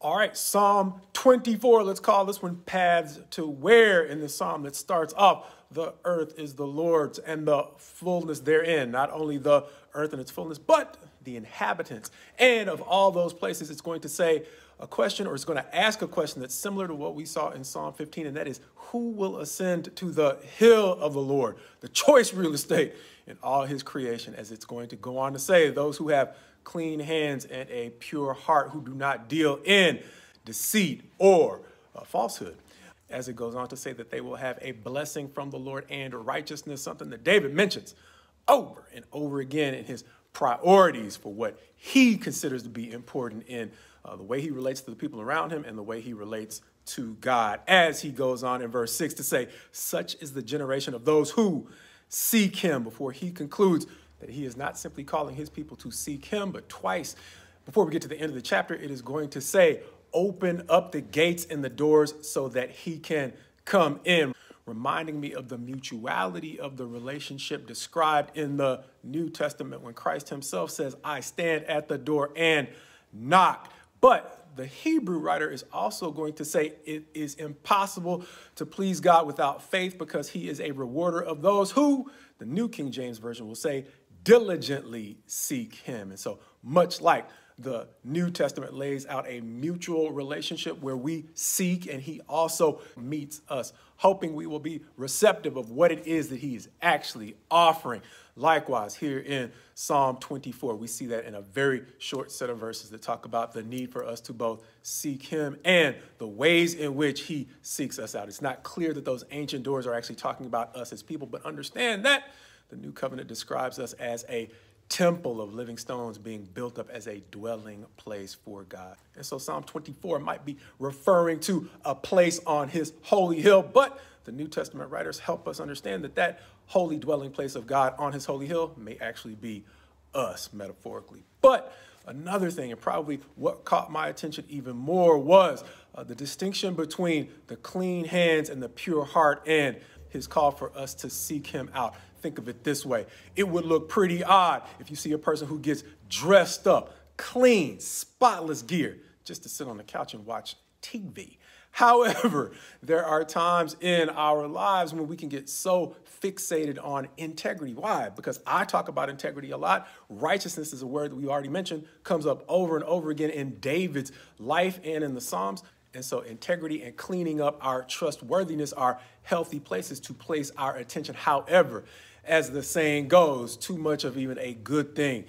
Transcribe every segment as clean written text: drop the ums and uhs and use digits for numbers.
All right, Psalm 24, let's call this one Paths to Where in the psalm that starts off, the earth is the Lord's and the fullness therein. Not only the earth and its fullness, but the inhabitants. And of all those places, it's going to say a question, or it's going to ask a question that's similar to what we saw in Psalm 15, and that is, who will ascend to the hill of the Lord, the choice real estate in all his creation, as it's going to go on to say, those who have clean hands and a pure heart, who do not deal in deceit or falsehood. As it goes on to say that they will have a blessing from the Lord and righteousness, something that David mentions over and over again in his priorities for what he considers to be important in the way he relates to the people around him and the way he relates to God. As he goes on in verse 6 to say, such is the generation of those who seek him, before he concludes that he is not simply calling his people to seek him, but twice before we get to the end of the chapter, it is going to say, open up the gates and the doors so that he can come in, reminding me of the mutuality of the relationship described in the New Testament when Christ himself says, I stand at the door and knock. But the Hebrew writer is also going to say it is impossible to please God without faith, because he is a rewarder of those who, the New King James Version will say, diligently seek him. And so much like the New Testament lays out a mutual relationship where we seek and he also meets us, hoping we will be receptive of what it is that he is actually offering. Likewise, here in Psalm 24, we see that in a very short set of verses that talk about the need for us to both seek him and the ways in which he seeks us out. It's not clear that those ancient doors are actually talking about us as people, but understand that the New Covenant describes us as a temple of living stones being built up as a dwelling place for God. And so Psalm 24 might be referring to a place on his holy hill, but the New Testament writers help us understand that that holy dwelling place of God on his holy hill may actually be us, metaphorically. But another thing, and probably what caught my attention even more, was the distinction between the clean hands and the pure heart and his call for us to seek him out. Think of it this way. It would look pretty odd if you see a person who gets dressed up, clean, spotless gear, just to sit on the couch and watch TV. However, there are times in our lives when we can get so fixated on integrity. Why? Because I talk about integrity a lot. Righteousness is a word that we already mentioned, comes up over and over again in David's life and in the Psalms. And so integrity and cleaning up our trustworthiness are healthy places to place our attention. However, as the saying goes, too much of even a good thing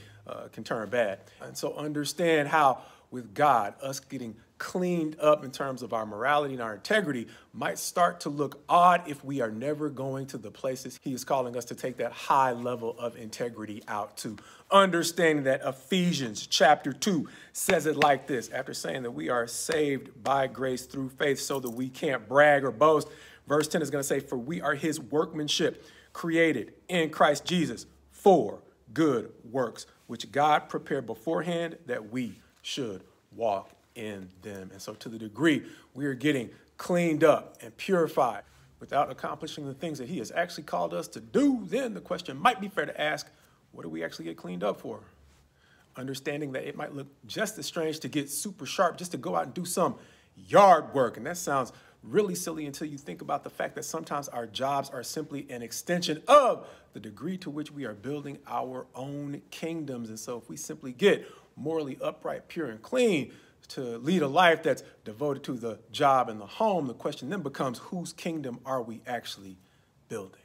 can turn bad. And so understand how with God, us getting cleaned up in terms of our morality and our integrity might start to look odd if we are never going to the places he is calling us to take that high level of integrity out to. Understanding that Ephesians chapter 2 says it like this, after saying that we are saved by grace through faith so that we can't brag or boast. Verse 10 is going to say, for we are his workmanship, created in Christ Jesus for good works, which God prepared beforehand that we should walk in them. And so to the degree we are getting cleaned up and purified without accomplishing the things that he has actually called us to do, then the question might be fair to ask, what do we actually get cleaned up for? Understanding that it might look just as strange to get super sharp just to go out and do some yard work. And that sounds really silly until you think about the fact that sometimes our jobs are simply an extension of the degree to which we are building our own kingdoms. And so if we simply get morally upright, pure, and clean to lead a life that's devoted to the job and the home, the question then becomes, whose kingdom are we actually building?